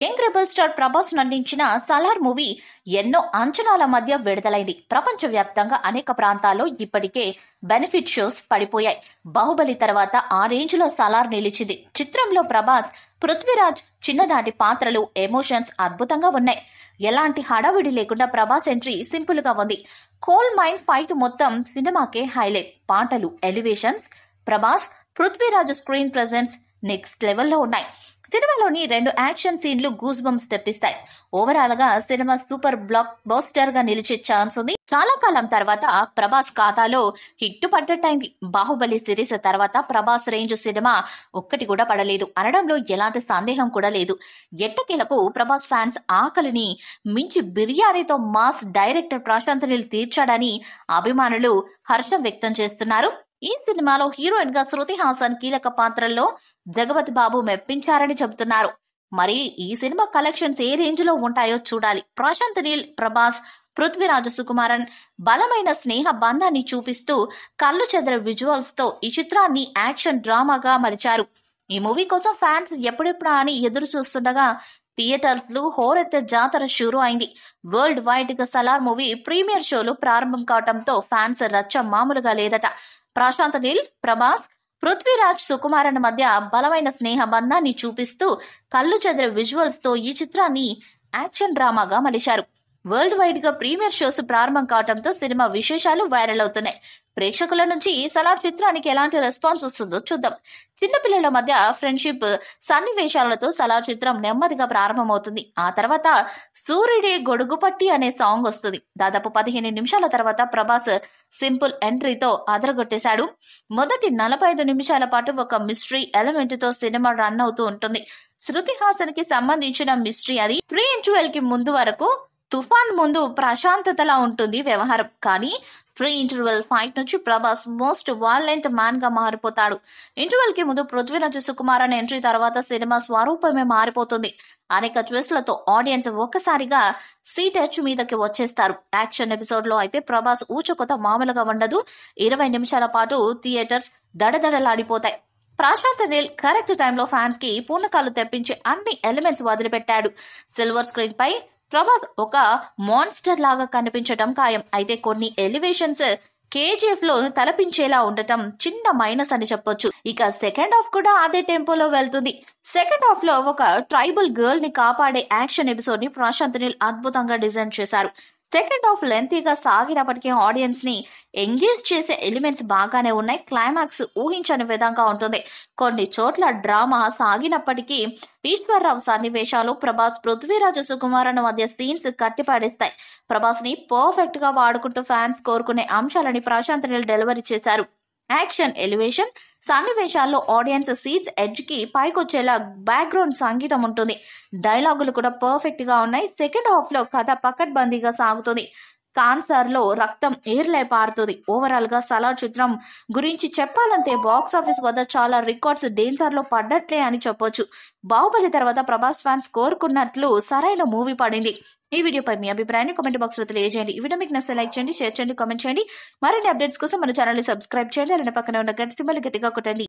Young rebel star Prabhas నటించిన Salaar movie ఎన్నో అంచనాల మధ్య విడుదలైంది. ప్రపంచవ్యాప్తంగా అనేక ప్రాంతాల్లో ఇప్పటికే బెనిఫిట్ షోస్ పడిపోయాయి. బాహుబలి తర్వాత ఆ రేంజ్ లో సలార్ నిలిచింది. చిత్రంలో ప్రభాస్, పృథ్వీరాజ్ చిన్ననాటి పాత్రలు, ఎమోషన్స్ అద్భుతంగా ఉన్నాయి. ఎలాంటి హడావిడి లేకుండా ప్రభాస్ ఎంట్రీ సింపుల్ గా ఉంది. కోల్ మైన్ ఫైట్ మొత్తం సినిమాకే హైలైట్. పాటలు, elevations, Prabhas, Prithviraj screen presence next లెవెల్లో ఉన్నాయి. సినిమాలోని 2 యాక్షన్ సీన్లు గూస్ బంప్స్ తెప్పిస్తాయి. ఓవరాల్ గా సినిమా సూపర్ బ్లాక్ బస్టర్ గా నిలిచే ఛాన్స్ ఉంది. చాలా కాలం తర్వాత ప్రభాస్ ఖాతాలో హిట్ పడ్డట్టయింది. బాహుబలి సిరీస్ తర్వాత ప్రభాస్ రేంజ్ సినిమా ఒక్కటి కూడా పడలేదు అనడంలో ఎలాంటి సందేహం కూడా లేదు. ఎట్టకేలకు ప్రభాస్ ఫ్యాన్స్ ఆకలిని మించి బిర్యానీతో మాస్ డైరెక్టర్ ప్రశాంత్ నీల్ తీర్చాడని అభిమానులు హర్షం వ్యక్తం చేస్తున్నారు. ఈ సినిమాలో హీరోయిన్ గా శృతి హాసన్ కీలక పాత్రల్లో జగపతి బాబు మెప్పించారని చెబుతున్నారు. మరి ఈ సినిమా కలెక్షన్స్ ఏ రేంజ్ లో ఉంటాయో చూడాలి. ప్రశాంత్ నీల్, ప్రభాస్, పృథ్వీరాజ్ సుకుమారన్ బలమైన స్నేహ బంధాన్ని చూపిస్తూ కళ్ళు చెదర విజువల్స్ తో ఈ చిత్రాన్ని యాక్షన్ డ్రామాగా మలిచారు. ఈ మూవీ కోసం ఫ్యాన్స్ ఎప్పుడెప్పుడా అని ఎదురు చూస్తుండగా థియేటర్స్ లో హోరెత్తే జాతర షురూ అయింది. వరల్డ్ వైడ్ గా సలార్ మూవీ ప్రీమియర్ షోలు ప్రారంభం కావడంతో ఫ్యాన్స్ రచ్చ మామూలుగా లేదట. ప్రశాంత్ నీల్, ప్రభాస్, పృథ్వీరాజ్ సుకుమారన్ మధ్య బలమైన స్నేహ బంధాన్ని చూపిస్తూ కళ్ళు చెదిరే విజువల్స్ తో ఈ చిత్రాన్ని యాక్షన్ డ్రామాగా మలిచారు. వరల్డ్ వైడ్ గా ప్రీమియర్ షోస్ ప్రారంభం కావడంతో సినిమా విశేషాలు వైరల్ అవుతున్నాయి. ప్రేక్షకుల నుంచి సలార్ చిత్రానికి ఎలాంటి రెస్పాన్స్ వస్తుందో చూద్దాం. చిన్నపిల్లల మధ్య ఫ్రెండ్షిప్ సన్నివేశాలతో సలార్ చిత్రం నెమ్మదిగా ప్రారంభమవుతుంది. ఆ తర్వాత సూర్యుడే గొడుగుపట్టి అనే సాంగ్ వస్తుంది. దాదాపు 15 నిమిషాల తర్వాత ప్రభాస్ సింపుల్ ఎంట్రీతో అదరగొట్టేశాడు. మొదటి 45 నిమిషాల పాటు ఒక మిస్టరీ ఎలిమెంట్ తో సినిమా రన్ అవుతూ ఉంటుంది. శృతి హాసన్ కి సంబంధించిన మిస్టరీ అది. ప్రీ ఇంటర్వెల్ కి ముందు వరకు తుఫాన్ ముందు ప్రశాంతతలా ఉంటుంది వ్యవహారం. కానీ ప్రీ ఇంటర్వెల్ ఫైట్ నుంచి ప్రభాస్ మోస్ట్ వాలెంట్ మ్యాన్ గా మారిపోతాడు. ఇంటర్వెల్ కి ముందు పృథ్వీరాజ్ సుకుమారన్ ఎంట్రీ తర్వాత సినిమా స్వరూపమే మారిపోతుంది. అనేక ట్విస్ట్లతో ఆడియన్స్ ఒక్కసారిగా సీట్ ఎడ్జ్ మీదకి వచ్చేస్తారు. యాక్షన్ ఎపిసోడ్ లో అయితే ప్రభాస్ ఊచకొత మామూలుగా ఉండదు. 20 నిమిషాల పాటు థియేటర్స్ దడదడలాడిపోతాయి. ప్రశాంత్ నీల్ కరెక్ట్ టైంలో ఫ్యాన్స్ కి పూర్ణకాలు తెప్పించి అన్ని ఎలిమెంట్స్ వదిలిపెట్టాడు. సిల్వర్ స్క్రీన్ పై ప్రభాస్ ఒక మాన్స్టర్ లాగా కనిపించటం ఖాయం. అయితే కొన్ని ఎలివేషన్స్ కేజీఎఫ్ లో తలపించేలా ఉండటం చిన్న మైనస్ అని చెప్పొచ్చు. ఇక సెకండ్ హాఫ్ కూడా అదే టెంపోలో వెళ్తుంది. సెకండ్ హాఫ్ లో ఒక ట్రైబల్ గర్ల్ ని కాపాడే యాక్షన్ ఎపిసోడ్ ని ప్రశాంత్ నీల్ అద్భుతంగా డిజైన్ చేశారు. సెకండ్ హాఫ్ లెంతీగా సాగినప్పటికీ ఆడియన్స్ ని ఎంగేజ్ చేసే ఎలిమెంట్స్ బాగానే ఉన్నాయి. క్లైమాక్స్ ఊహించని విధంగా ఉంటుంది. కొన్ని చోట్ల డ్రామా సాగినప్పటికీ ఈశ్వర్రావు సన్నివేశాలు, ప్రభాస్, పృథ్వీరాజ్ సుకుమారన్ మధ్య సీన్స్ కట్టిపడేస్తాయి. ప్రభాస్ ని పర్ఫెక్ట్ గా వాడుకుంటూ ఫ్యాన్స్ కోరుకునే అంశాలని ప్రశాంత్ నీల్ డెలివరీ చేశారు. యాక్షన్ ఎలివేషన్ సన్నివేశాల్లో ఆడియన్స్ సీట్స్ ఎడ్జ్ కి పైకొచ్చేలా బ్యాక్గ్రౌండ్ సంగీతం ఉంటుంది. డైలాగులు కూడా పర్ఫెక్ట్ గా ఉన్నాయి. సెకండ్ హాఫ్ లో కథ పకడ్బందీగా సాగుతుంది. కాన్సర్ లో రక్తం ఏర్లై పారుతుంది. ఓవరాల్ గా సలార్ చిత్రం గురించి చెప్పాలంటే బాక్స్ ఆఫీస్ వద్ద చాలా రికార్డ్స్ డేంజర్ లో పడ్డట్లే అని చెప్పొచ్చు. బాహుబలి తర్వాత ప్రభాస్ ఫ్యాన్స్ కోరుకున్నట్లు సరైన మూవీ పడింది. ఈ వీడియోపై మీ అభిప్రాయాన్ని కామెంట్ బాక్స్ లో తెలియజేయండి. ఈ వీడియో మీకు నచ్చితే లైక్ చేయండి, షేర్ చేయండి, కామెంట్ చేయండి. మరిన్ని అప్డేట్స్ కోసం మన ఛానల్ ని సబ్స్క్రైబ్ చేయండి. అలానే పక్కన ఉన్న గంట సింబల్ గట్టిగా కొట్టండి.